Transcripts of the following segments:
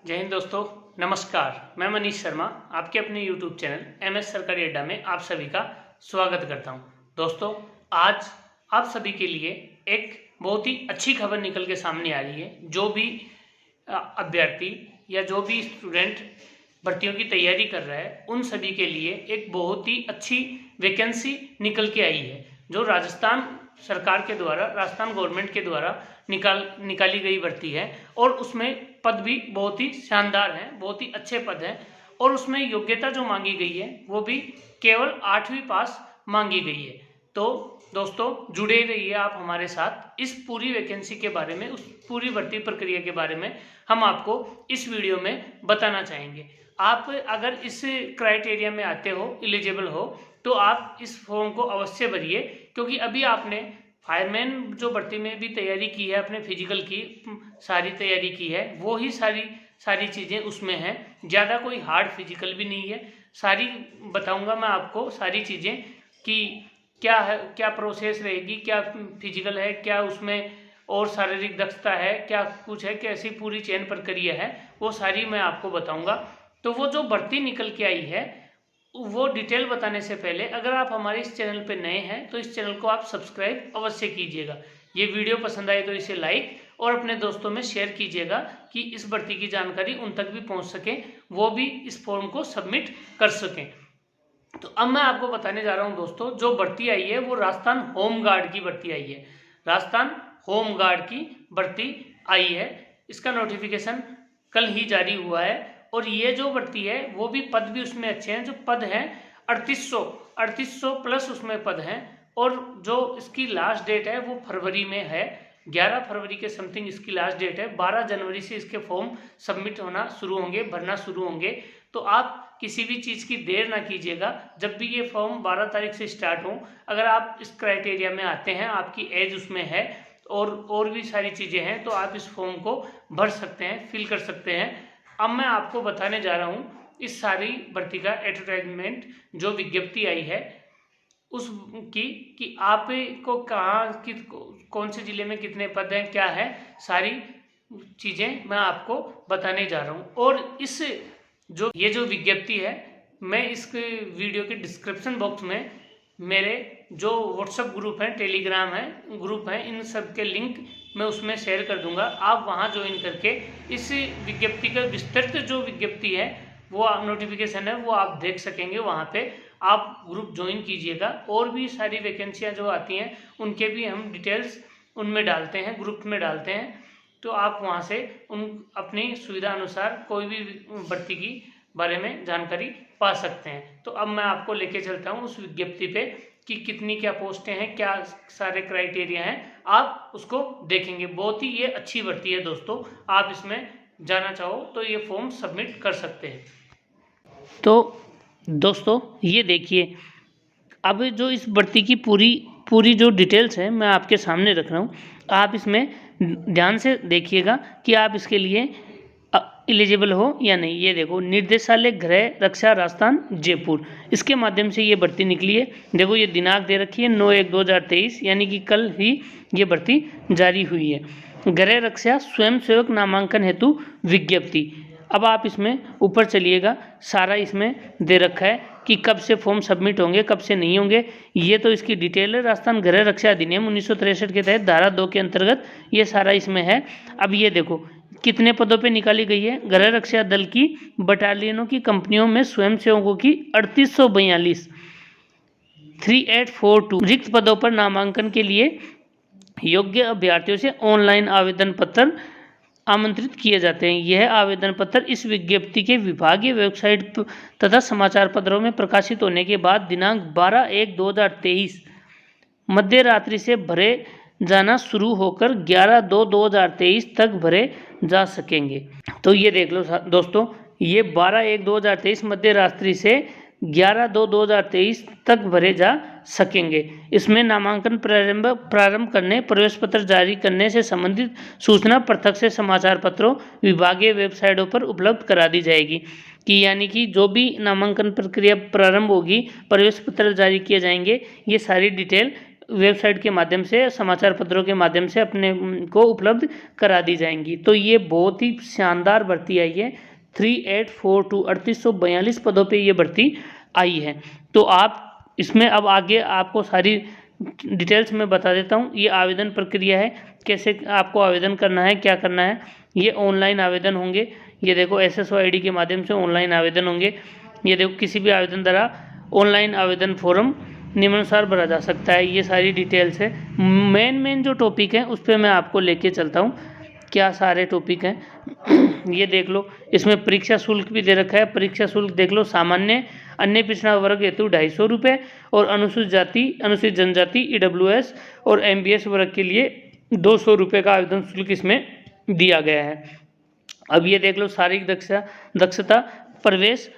जय हिंद दोस्तों, नमस्कार। मैं मनीष शर्मा आपके अपने YouTube चैनल MS सरकारी अड्डा में आप सभी का स्वागत करता हूं। दोस्तों, आज आप सभी के लिए एक बहुत ही अच्छी खबर निकल के सामने आ रही है। जो भी अभ्यर्थी या जो भी स्टूडेंट भर्तियों की तैयारी कर रहा है, उन सभी के लिए एक बहुत ही अच्छी वैकेंसी निकल के आई है, जो राजस्थान सरकार के द्वारा, राजस्थान गवर्नमेंट के द्वारा निकाली गई भर्ती है। और उसमें पद भी बहुत ही शानदार हैं, बहुत ही अच्छे पद हैं। और उसमें योग्यता जो मांगी गई है वो भी केवल 8वीं पास मांगी गई है। तो दोस्तों, जुड़े रहिए आप हमारे साथ। इस पूरी वैकेंसी के बारे में, उस पूरी भर्ती प्रक्रिया के बारे में हम आपको इस वीडियो में बताना चाहेंगे। आप अगर इस क्राइटेरिया में आते हो, एलिजिबल हो, तो आप इस फॉर्म को अवश्य भरिए, क्योंकि अभी आपने फायरमैन जो भर्ती में भी तैयारी की है, अपने फिजिकल की सारी तैयारी की है, वो ही सारी चीज़ें उसमें हैं। ज़्यादा कोई हार्ड फिजिकल भी नहीं है। सारी बताऊंगा मैं आपको सारी चीज़ें कि क्या है, क्या प्रोसेस रहेगी, क्या फिजिकल है, क्या उसमें और शारीरिक दक्षता है, क्या कुछ है, कैसी पूरी चयन प्रक्रिया है, वो सारी मैं आपको बताऊंगा। तो वो जो भर्ती निकल के आई है, वो डिटेल बताने से पहले अगर आप हमारे इस चैनल पर नए हैं तो इस चैनल को आप सब्सक्राइब अवश्य कीजिएगा। ये वीडियो पसंद आए तो इसे लाइक और अपने दोस्तों में शेयर कीजिएगा कि इस भर्ती की जानकारी उन तक भी पहुंच सके, वो भी इस फॉर्म को सबमिट कर सकें। तो अब मैं आपको बताने जा रहा हूं दोस्तों, जो भर्ती आई है वो राजस्थान होम गार्ड की भर्ती आई है। राजस्थान होम गार्ड की भर्ती आई है। इसका नोटिफिकेशन कल ही जारी हुआ है। और ये जो भर्ती है वो भी पद भी उसमें अच्छे हैं। जो पद हैं 3800 प्लस उसमें पद हैं। और जो इसकी लास्ट डेट है वो फरवरी में है, 11 फरवरी के समथिंग इसकी लास्ट डेट है। 12 जनवरी से इसके फॉर्म सबमिट होना शुरू होंगे, भरना शुरू होंगे। तो आप किसी भी चीज़ की देर ना कीजिएगा। जब भी ये फॉर्म 12 तारीख से स्टार्ट हो, अगर आप इस क्राइटेरिया में आते हैं, आपकी एज उसमें है और भी सारी चीज़ें हैं, तो आप इस फॉर्म को भर सकते हैं, फिल कर सकते हैं। अब मैं आपको बताने जा रहा हूँ इस सारी भर्ती का एडवर्टाइजमेंट, जो विज्ञप्ति आई है उसकी, कि आपको कहाँ कौन से ज़िले में कितने पद हैं, क्या है, सारी चीज़ें मैं आपको बताने जा रहा हूँ। और इस ये जो विज्ञप्ति है, मैं इस वीडियो के डिस्क्रिप्शन बॉक्स में मेरे जो व्हाट्सएप ग्रुप है, टेलीग्राम है, ग्रुप है, इन सब के लिंक मैं उसमें शेयर कर दूंगा। आप वहां ज्वाइन करके इस विज्ञप्ति का विस्तृत जो विज्ञप्ति है, वो नोटिफिकेशन है, वो आप देख सकेंगे। वहां पे आप ग्रुप ज्वाइन कीजिएगा। और भी सारी वैकेंसियां जो आती हैं उनके भी हम डिटेल्स उनमें डालते हैं, ग्रुप में डालते हैं। तो आप वहाँ से अपनी सुविधा अनुसार कोई भी भर्ती की बारे में जानकारी पा सकते हैं। तो अब मैं आपको लेके चलता हूँ उस विज्ञप्ति पे कि कितनी क्या पोस्टें हैं, क्या सारे क्राइटेरिया हैं, आप उसको देखेंगे। बहुत ही ये अच्छी भर्ती है दोस्तों। आप इसमें जाना चाहो तो ये फॉर्म सबमिट कर सकते हैं। तो दोस्तों, ये देखिए, अब जो इस भर्ती की पूरी जो डिटेल्स है मैं आपके सामने रख रहा हूँ। आप इसमें ध्यान से देखिएगा कि आप इसके लिए एलिजिबल हो या नहीं। ये देखो, निर्देशालय गृह रक्षा राजस्थान जयपुर, इसके माध्यम से ये भर्ती निकली है। देखो, ये दिनांक दे रखी है 9/1/2023, यानी कि कल ही ये भर्ती जारी हुई है। गृह रक्षा स्वयंसेवक नामांकन हेतु विज्ञप्ति। अब आप इसमें ऊपर चलिएगा, सारा इसमें दे रखा है कि कब से फॉर्म सबमिट होंगे, कब से नहीं होंगे। ये तो इसकी डिटेल है। राजस्थान गृह रक्षा अधिनियम 1963 के तहत धारा 2 के अंतर्गत ये सारा इसमें है। अब ये देखो कितने पदों पे निकाली गई है। गृह रक्षा दल की बटालियनों की कंपनियों में स्वयंसेवकों की 3842 3842 रिक्त पदों पर नामांकन के लिए योग्य अभ्यर्थियों से ऑनलाइन आवेदन पत्र आमंत्रित किए जाते हैं। यह आवेदन पत्र इस विज्ञप्ति के विभागीय वेबसाइट तथा समाचार पत्रों में प्रकाशित होने के बाद दिनांक 12/1/2023 मध्य रात्रि से भरे जाना शुरू होकर 11/2/2023 तक भरे जा सकेंगे। तो ये देख लो दोस्तों, ये 12/1/2023 मध्य रात्रि से 11/2/2023 तक भरे जा सकेंगे। इसमें नामांकन प्रारंभ करने, प्रवेश पत्र जारी करने से संबंधित सूचना पृथक से समाचार पत्रों, विभागीय वेबसाइटों पर उपलब्ध करा दी जाएगी। कि यानी कि जो भी नामांकन प्रक्रिया प्रारंभ होगी, प्रवेश पत्र जारी किए जाएंगे, ये सारी डिटेल वेबसाइट के माध्यम से, समाचार पत्रों के माध्यम से अपने को उपलब्ध करा दी जाएंगी। तो ये बहुत ही शानदार भर्ती आई है। 3842 3842 पदों पे ये भर्ती आई है। तो आप इसमें अब आगे आपको सारी डिटेल्स में बता देता हूँ। ये आवेदन प्रक्रिया है, कैसे आपको आवेदन करना है, क्या करना है। ये ऑनलाइन आवेदन होंगे। ये देखो SSO ID के माध्यम से ऑनलाइन आवेदन होंगे। ये देखो किसी भी आवेदन द्वारा ऑनलाइन आवेदन फॉर्म निम्नानुसार भरा जा सकता है। ये सारी डिटेल्स है। मेन जो टॉपिक है उस पर मैं आपको लेके चलता हूँ, क्या सारे टॉपिक हैं। ये देख लो, इसमें परीक्षा शुल्क भी दे रखा है। परीक्षा शुल्क देख लो, सामान्य अन्य पिछड़ा वर्ग हेतु 250 रुपये और अनुसूचित जाति, अनुसूचित जनजाति, EWS और MBS वर्ग के लिए 200 रुपये का आवेदन शुल्क इसमें दिया गया है। अब ये देख लो, शारीरिक दक्षता प्रवेश,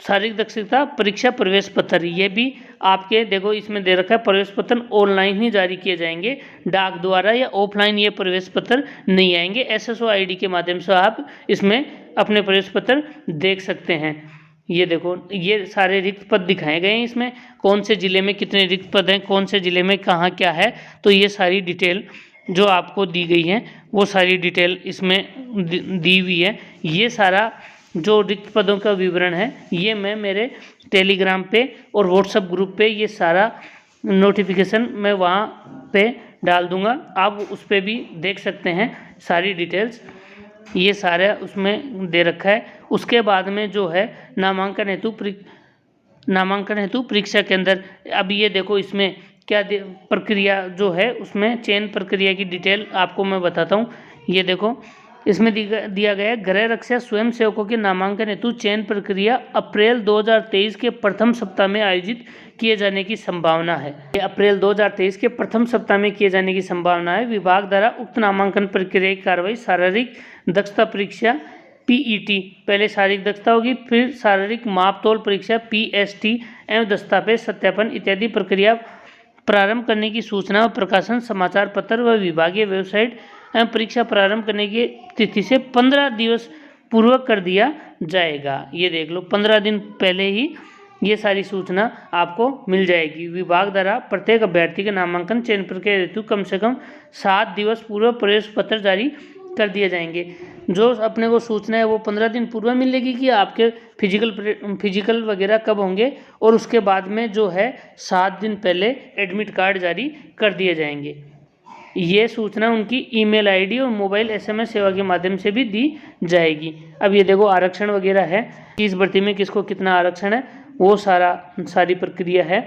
शारीरिक दक्षता परीक्षा प्रवेश पत्र, ये भी आपके देखो इसमें दे रखा है। प्रवेश पत्र ऑनलाइन ही जारी किए जाएंगे, डाक द्वारा या ऑफलाइन ये प्रवेश पत्र नहीं आएंगे। SSO ID के माध्यम से आप इसमें अपने प्रवेश पत्र देख सकते हैं। ये देखो, ये सारे रिक्त पद दिखाए गए हैं। इसमें कौन से ज़िले में कितने रिक्त पद हैं, कौन से ज़िले में कहाँ क्या है, तो ये सारी डिटेल जो आपको दी गई है वो सारी डिटेल इसमें दी हुई है। ये सारा जो रिक्त पदों का विवरण है ये मैं मेरे टेलीग्राम पे और व्हाट्सएप ग्रुप पे ये सारा नोटिफिकेशन मैं वहाँ पे डाल दूँगा। आप उस पर भी देख सकते हैं सारी डिटेल्स, ये सारा उसमें दे रखा है। उसके बाद में जो है नामांकन हेतु परीक्षा के अंदर, अब ये देखो इसमें क्या प्रक्रिया जो है, उसमें चयन प्रक्रिया की डिटेल आपको मैं बताता हूँ। ये देखो, इसमें दिया गया है गृह रक्षा स्वयं सेवकों के नामांकन हेतु चयन प्रक्रिया अप्रैल 2023 के प्रथम सप्ताह में आयोजित किए जाने की संभावना है। अप्रैल 2023 के प्रथम सप्ताह में किए जाने की संभावना है। विभाग द्वारा उक्त नामांकन प्रक्रिया की कार्रवाई शारीरिक दक्षता परीक्षा PET, पहले शारीरिक दक्षता होगी, फिर शारीरिक मापतोल परीक्षा PST एवं दस्तावेज सत्यापन इत्यादि प्रक्रिया प्रारंभ करने की सूचना और प्रकाशन समाचार पत्र व विभागीय वेबसाइट एवं परीक्षा प्रारंभ करने की तिथि से 15 दिवस पूर्व कर दिया जाएगा। ये देख लो, 15 दिन पहले ही ये सारी सूचना आपको मिल जाएगी। विभाग द्वारा प्रत्येक अभ्यर्थी के नामांकन चयन प्रक्रिया हेतु कम से कम 7 दिवस पूर्व प्रवेश पत्र जारी कर दिए जाएंगे। जो अपने को सूचना है वो 15 दिन पूर्व मिलेगी कि आपके फिजिकल वगैरह कब होंगे, और उसके बाद में जो है 7 दिन पहले एडमिट कार्ड जारी कर दिए जाएंगे। ये सूचना उनकी ईमेल ID और मोबाइल SMS सेवा के माध्यम से भी दी जाएगी। अब ये देखो, आरक्षण वगैरह है, इस भर्ती में किसको कितना आरक्षण है वो सारी प्रक्रिया है।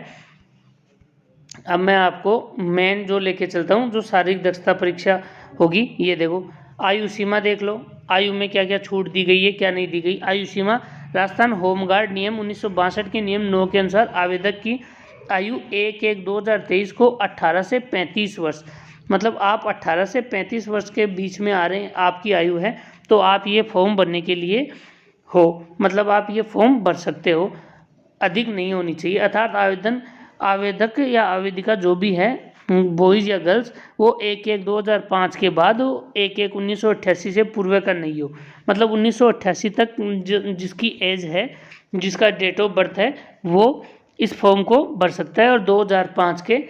अब मैं आपको मेन जो लेके चलता हूँ, जो शारीरिक दक्षता परीक्षा होगी। ये देखो, आयु सीमा देख लो, आयु में क्या क्या छूट दी गई है, क्या नहीं दी गई। आयु सीमा, राजस्थान होमगार्ड नियम 1962 के नियम 9 के अनुसार आवेदक की आयु 1/1/2023 को 18 से 35 वर्ष, मतलब आप 18 से 35 वर्ष के बीच में आ रहे हैं, आपकी आयु है, तो आप ये फॉर्म भरने के लिए हो, मतलब आप ये फॉर्म भर सकते हो। अधिक नहीं होनी चाहिए, अर्थात आवेदक या आवेदिका जो भी है, बॉयज़ या गर्ल्स, वो 1/1/2005 के बाद 1/1/1988 से पूर्व का नहीं हो, मतलब 1988 तक जिसकी एज है, जिसका डेट ऑफ बर्थ है, वो इस फॉर्म को भर सकता है, और 2005 के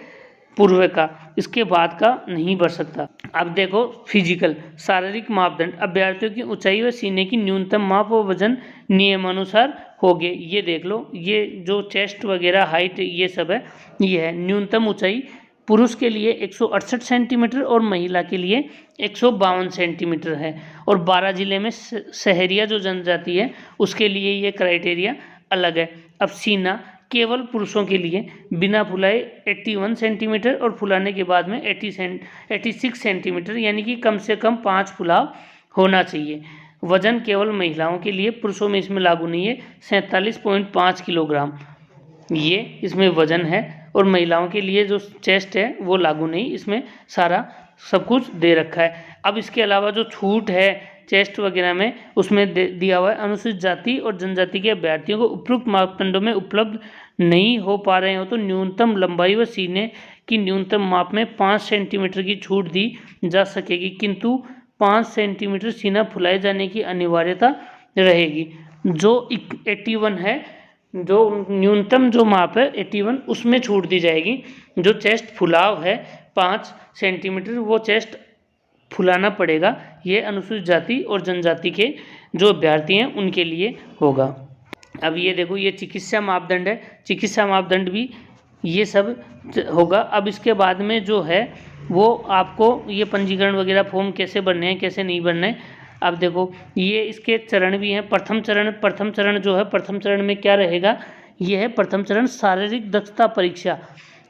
पूर्व का, इसके बाद का नहीं भर सकता। अब देखो, फिजिकल शारीरिक मापदंड, अभ्यर्थियों की ऊंचाई व सीने की न्यूनतम माप व वजन नियमानुसार होंगे। ये देख लो, ये जो चेस्ट वगैरह हाइट ये सब है, ये है। न्यूनतम ऊंचाई पुरुष के लिए 168 सेंटीमीटर और महिला के लिए 152 सेंटीमीटर है, और 12 जिले में शहरिया जो जनजाति है उसके लिए ये क्राइटेरिया अलग है। अब सीना केवल पुरुषों के लिए बिना फुलाए 81 सेंटीमीटर और फुलाने के बाद में 86 सेंटीमीटर, यानी कि कम से कम 5 फुलाव होना चाहिए। वजन केवल महिलाओं के लिए, पुरुषों में इसमें लागू नहीं है, 47.5 किलोग्राम ये इसमें वजन है, और महिलाओं के लिए जो चेस्ट है वो लागू नहीं, इसमें सारा सब कुछ दे रखा है। अब इसके अलावा जो छूट है चेस्ट वगैरह में, उसमें दिया हुआ है, अनुसूचित जाति और जनजाति के अभ्यर्थियों को उपयुक्त मापदंडों में उपलब्ध नहीं हो पा रहे हो तो न्यूनतम लंबाई व सीने की न्यूनतम माप में 5 सेंटीमीटर की छूट दी जा सकेगी, किंतु 5 सेंटीमीटर सीना फुलाए जाने की अनिवार्यता रहेगी। जो 81 है जो न्यूनतम जो माप है 81 उसमें छूट दी जाएगी। जो चेस्ट फुलाव है 5 सेंटीमीटर वो चेस्ट फुलाना पड़ेगा। ये अनुसूचित जाति और जनजाति के जो अभ्यर्थी हैं उनके लिए होगा। अब ये देखो ये चिकित्सा मापदंड है, चिकित्सा मापदंड भी ये सब होगा। अब इसके बाद में जो है वो आपको ये पंजीकरण वगैरह फॉर्म कैसे भरने हैं कैसे नहीं भरने हैं। अब देखो ये इसके चरण भी हैं। प्रथम चरण जो है, प्रथम चरण में क्या रहेगा, ये है प्रथम चरण शारीरिक दक्षता परीक्षा।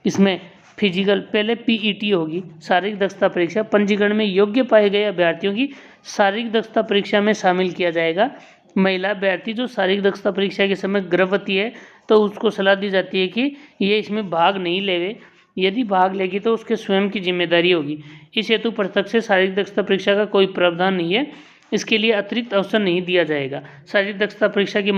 इसमें फिजिकल पहले पीईटी होगी, शारीरिक दक्षता परीक्षा। पंजीकरण में योग्य पाए गए अभ्यर्थियों की शारीरिक दक्षता परीक्षा में शामिल किया जाएगा। महिला अभ्यर्थी जो शारीरिक दक्षता परीक्षा के समय गर्भवती है तो उसको सलाह दी जाती है कि ये इसमें भाग नहीं लेवे, यदि भाग लेगी तो उसके स्वयं की जिम्मेदारी होगी। इस हेतु पृथक से शारीरिक दक्षता परीक्षा का कोई प्रावधान नहीं है, इसके लिए अतिरिक्त अवसर नहीं दिया जाएगा। शारीरिक दक्षता परीक्षा के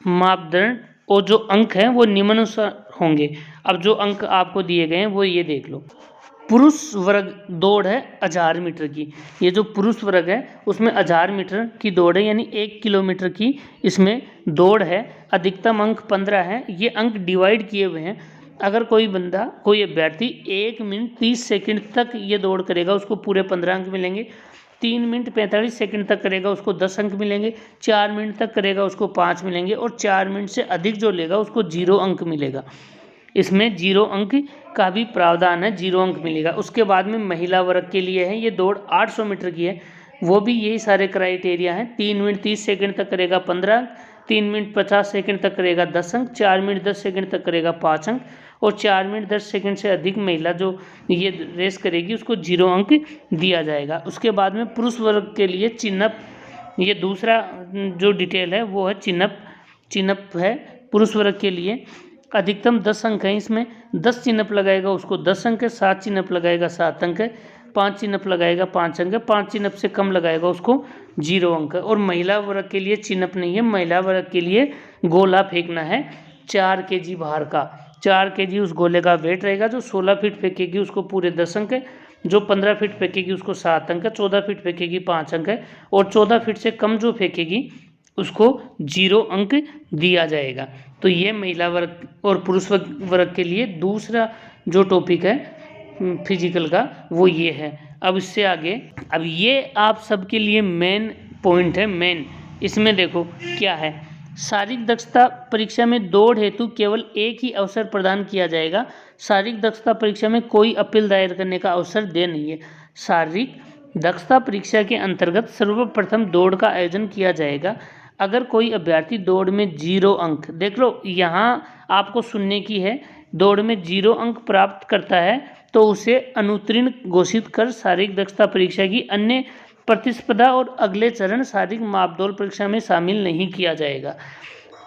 मापदंड और जो अंक हैं वो निम्नानुसार होंगे। अब जो अंक आपको दिए गए हैं वो ये देख लो। पुरुष वर्ग दौड़ है 1000 मीटर की। ये जो पुरुष वर्ग है उसमें 1000 मीटर की दौड़ है, यानी 1 किलोमीटर की इसमें दौड़ है। अधिकतम अंक 15 है। ये अंक डिवाइड किए हुए हैं। अगर कोई बंदा कोई अभ्यर्थी 1 मिनट 30 सेकंड तक ये दौड़ करेगा उसको पूरे 15 अंक मिलेंगे। 3 मिनट 45 सेकंड तक करेगा उसको 10 अंक मिलेंगे। 4 मिनट तक करेगा उसको 5 मिलेंगे और 4 मिनट से अधिक जो लेगा उसको 0 अंक मिलेगा। इसमें 0 अंक का भी प्रावधान है, 0 अंक मिलेगा। उसके बाद में महिला वर्ग के लिए है, ये दौड़ 800 मीटर की है, वो भी यही सारे क्राइटेरिया हैं। 3 मिनट 30 सेकंड तक करेगा 15 अंक, 3 मिनट 50 सेकंड तक करेगा 10 अंक, 4 मिनट 10 सेकंड तक करेगा 5 अंक और 4 मिनट 10 सेकंड से अधिक महिला जो ये रेस करेगी उसको 0 अंक दिया जाएगा। उसके बाद में पुरुष वर्ग के लिए चिन्हप, ये दूसरा जो डिटेल है वो है चिन्हप है। पुरुष वर्ग के लिए अधिकतम 10 अंक है। इसमें 10 चिन्हप लगाएगा उसको 10 अंक है, 7 चिन्हप लगाएगा 7 अंक है, 5 चिन्हप लगाएगा 5 अंक है, 5 चिन्हप से कम लगाएगा उसको 0 अंक है। और महिला वर्ग के लिए चिन्हप नहीं है, महिला वर्ग के लिए गोला फेंकना है 4 kg भार का। 4 kg उस गोले का वेट रहेगा। जो 16 फीट फेंकेगी उसको पूरे 10 अंक है, जो 15 फीट फेंकेगी उसको 7 अंक है, 14 फीट फेंकेगी 5 अंक है और 14 फीट से कम जो फेंकेगी उसको 0 अंक दिया जाएगा। तो ये महिला वर्ग और पुरुष वर्ग के लिए दूसरा जो टॉपिक है फिजिकल का वो ये है। अब इससे आगे, अब ये आप सबके लिए मेन पॉइंट है। मेन इसमें देखो क्या है, शारीरिक दक्षता परीक्षा में दौड़ हेतु केवल एक ही अवसर प्रदान किया जाएगा। शारीरिक दक्षता परीक्षा में कोई अपील दायर करने का अवसर दे नहीं है। शारीरिक दक्षता परीक्षा के अंतर्गत सर्वप्रथम दौड़ का आयोजन किया जाएगा। अगर कोई अभ्यर्थी दौड़ में 0 अंक, देख लो यहाँ आपको सुनने की है, दौड़ में 0 अंक प्राप्त करता है तो उसे अनुत्तीर्ण घोषित कर शारीरिक दक्षता परीक्षा की अन्य प्रतिस्पर्धा और अगले चरण शारीरिक मापदौड़ परीक्षा में शामिल नहीं किया जाएगा।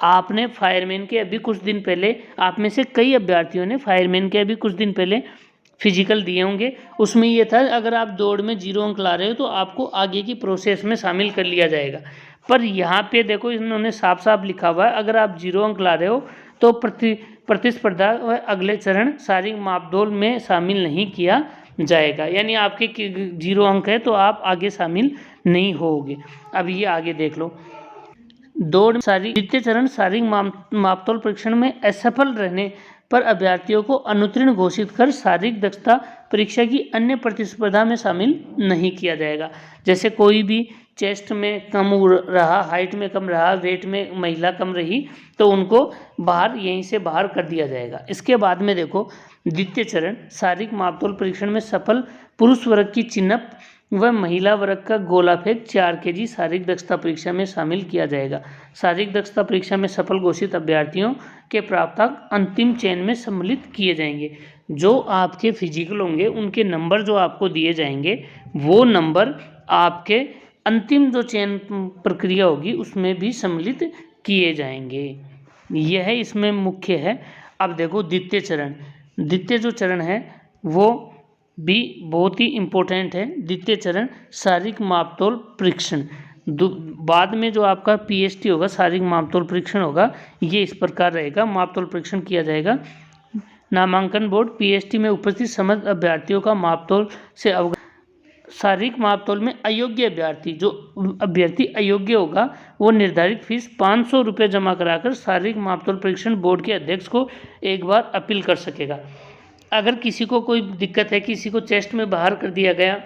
आपने फायरमैन के अभी कुछ दिन पहले, आप में से कई अभ्यर्थियों ने फायरमैन के अभी कुछ दिन पहले फिजिकल दिए होंगे। उसमें ये था अगर आप दौड़ में 0 अंक ला रहे हो तो आपको आगे की प्रोसेस में शामिल कर लिया जाएगा। पर यहाँ पे देखो इन्होंने साफ साफ लिखा हुआ है अगर आप 0 अंक ला रहे हो तो प्रतिस्पर्धा व अगले चरण शारीरिक मापदौड़ में शामिल नहीं किया जाएगा। यानी आपके 0 अंक है तो आप आगे शामिल नहीं होगे। अब ये आगे देख लो, दौड़ द्वितीय चरण शारीरिक मापतौल परीक्षण में असफल रहने पर अभ्यर्थियों को अनुत्तीर्ण घोषित कर शारीरिक दक्षता परीक्षा की अन्य प्रतिस्पर्धा में शामिल नहीं किया जाएगा। जैसे कोई भी चेस्ट में कम रहा, हाइट में कम रहा, वेट में महिला कम रही तो उनको बाहर, यहीं से बाहर कर दिया जाएगा। इसके बाद में देखो द्वितीय चरण शारीरिक मापतौल परीक्षण में सफल पुरुष वर्ग की चिन्हप व महिला वर्ग का गोला फेंक 4 kg शारीरिक दक्षता परीक्षा में शामिल किया जाएगा। शारीरिक दक्षता परीक्षा में सफल घोषित अभ्यर्थियों के प्राप्तांक अंतिम चयन में सम्मिलित किए जाएंगे। जो आपके फिजिकल होंगे उनके नंबर जो आपको दिए जाएंगे वो नंबर आपके अंतिम जो चयन प्रक्रिया होगी उसमें भी सम्मिलित किए जाएंगे। यह इसमें मुख्य है। अब देखो द्वितीय जो चरण है वो भी बहुत ही इम्पोर्टेंट है। द्वितीय चरण शारीरिक मापतौल परीक्षण, बाद में जो आपका पीएसटी होगा शारीरिक मापतौल परीक्षण होगा, ये इस प्रकार रहेगा। मापतौल परीक्षण किया जाएगा। नामांकन बोर्ड पीएसटी में उपस्थित समस्त अभ्यर्थियों का मापतौल से अवगत शारीरिक मापतौल में अयोग्य अभ्यर्थी, जो अभ्यर्थी अयोग्य होगा वो निर्धारित फीस 500 रुपये जमा कराकर शारीरिक मापतौल परीक्षण बोर्ड के अध्यक्ष को एक बार अपील कर सकेगा। अगर किसी को कोई दिक्कत है, किसी को चेस्ट में बाहर कर दिया गया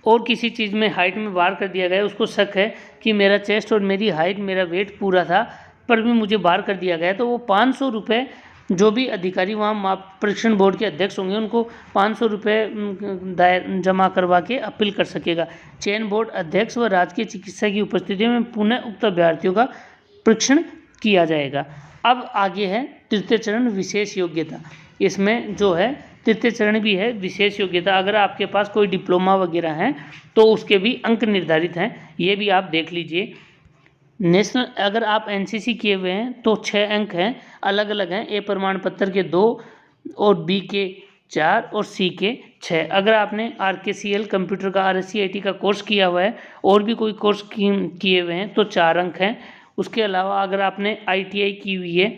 और किसी चीज़ में हाइट में बाहर कर दिया गया, उसको शक है कि मेरा चेस्ट और मेरी हाइट, मेरा वेट पूरा था पर भी मुझे बाहर कर दिया गया, तो वो 500 रुपये जो भी अधिकारी वहाँ माप परीक्षण बोर्ड के अध्यक्ष होंगे उनको 500 रुपये जमा करवा के अपील कर सकेगा। चयन बोर्ड अध्यक्ष व राजकीय चिकित्सा की उपस्थिति में पुनः उक्त अभ्यर्थियों का परीक्षण किया जाएगा। अब आगे है तृतीय चरण विशेष योग्यता। इसमें जो है तृतीय चरण भी है विशेष योग्यता। अगर आपके पास कोई डिप्लोमा वगैरह है तो उसके भी अंक निर्धारित हैं, ये भी आप देख लीजिए। नेशनल, अगर आप एनसीसी किए हुए हैं तो 6 अंक हैं, अलग अलग हैं। ए प्रमाण पत्र के 2 और बी के 4 और सी के 6। अगर आपने RKCL कंप्यूटर का RSC IT का कोर्स किया हुआ है और भी कोई कोर्स किए हुए हैं तो 4 अंक हैं। उसके अलावा अगर आपने ITI की हुई है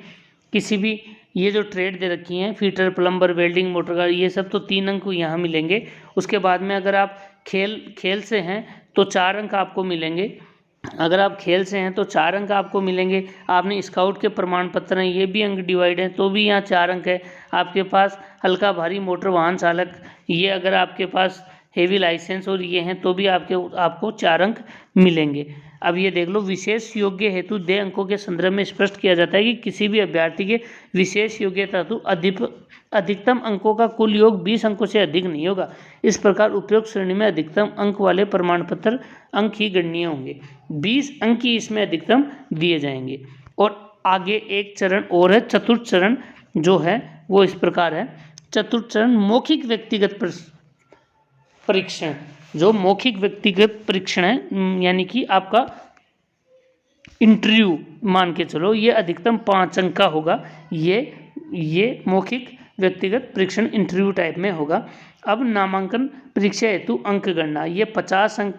किसी भी, ये जो ट्रेड दे रखी हैं fitter, plumber, welding, motor car, ये सब तो 3 अंक यहाँ मिलेंगे। उसके बाद में अगर आप खेल से हैं तो 4 अंक आपको मिलेंगे। अगर आप खेल से हैं तो 4 अंक आपको मिलेंगे। आपने स्काउट के प्रमाण पत्र हैं, ये भी अंक डिवाइड हैं तो भी यहाँ 4 अंक है। आपके पास हल्का भारी मोटर वाहन चालक, ये अगर आपके पास हेवी लाइसेंस और ये हैं तो भी आपको 4 अंक मिलेंगे। अब ये देख लो, विशेष योग्य हेतु देय अंकों के संदर्भ में स्पष्ट किया जाता है कि किसी भी अभ्यर्थी के विशेष योग्यता हेतु अधिकतम अंकों का कुल योग 20 अंकों से अधिक नहीं होगा। इस प्रकार उपयुक्त श्रेणी में अधिकतम अंक वाले प्रमाण पत्र अंक ही गणनीय होंगे। 20 अंक ही इसमें अधिकतम दिए जाएंगे। और आगे एक चरण और है, चतुर्थ चरण जो है वो इस प्रकार है। चतुर्थ चरण मौखिक व्यक्तिगत परीक्षण। जो मौखिक व्यक्तिगत परीक्षण है यानी कि आपका इंटरव्यू मान के चलो, ये अधिकतम 5 अंक का होगा। ये मौखिक व्यक्तिगत परीक्षण इंटरव्यू टाइप में होगा। अब नामांकन परीक्षा हेतु अंक गणना, ये 50 अंक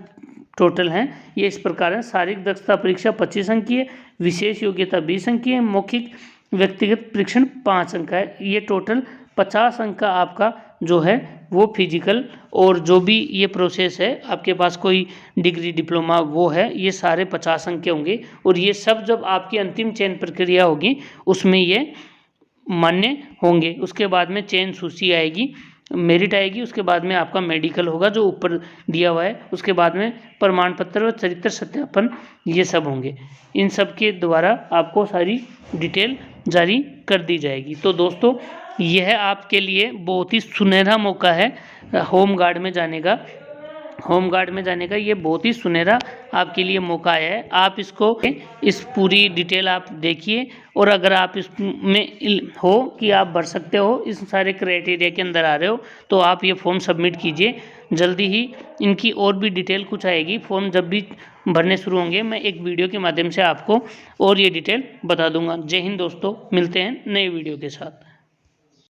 टोटल हैं। ये इस प्रकार है, शारीरिक दक्षता परीक्षा 25 अंक की है, विशेष योग्यता 20 अंक की है, मौखिक व्यक्तिगत परीक्षण 5 अंक का है। ये टोटल 50 अंक का आपका जो है वो फिजिकल और जो भी ये प्रोसेस है, आपके पास कोई डिग्री डिप्लोमा वो है, ये सारे 50 अंक के होंगे। और ये सब जब आपकी अंतिम चयन प्रक्रिया होगी उसमें ये मान्य होंगे। उसके बाद में चयन सूची आएगी, मेरिट आएगी, उसके बाद में आपका मेडिकल होगा जो ऊपर दिया हुआ है, उसके बाद में प्रमाण पत्र और चरित्र सत्यापन, ये सब होंगे। इन सब के द्वारा आपको सारी डिटेल जारी कर दी जाएगी। तो दोस्तों, यह आपके लिए बहुत ही सुनहरा मौका है होम गार्ड में जाने का। होम गार्ड में जाने का ये बहुत ही सुनहरा आपके लिए मौका है। आप इसको, इस पूरी डिटेल आप देखिए, और अगर आप इसमें हो कि आप भर सकते हो, इस सारे क्राइटेरिया के अंदर आ रहे हो, तो आप ये फॉर्म सबमिट कीजिए। जल्दी ही इनकी और भी डिटेल कुछ आएगी। फॉर्म जब भी भरने शुरू होंगे मैं एक वीडियो के माध्यम से आपको और ये डिटेल बता दूंगा। जय हिंद दोस्तों, मिलते हैं नए वीडियो के साथ।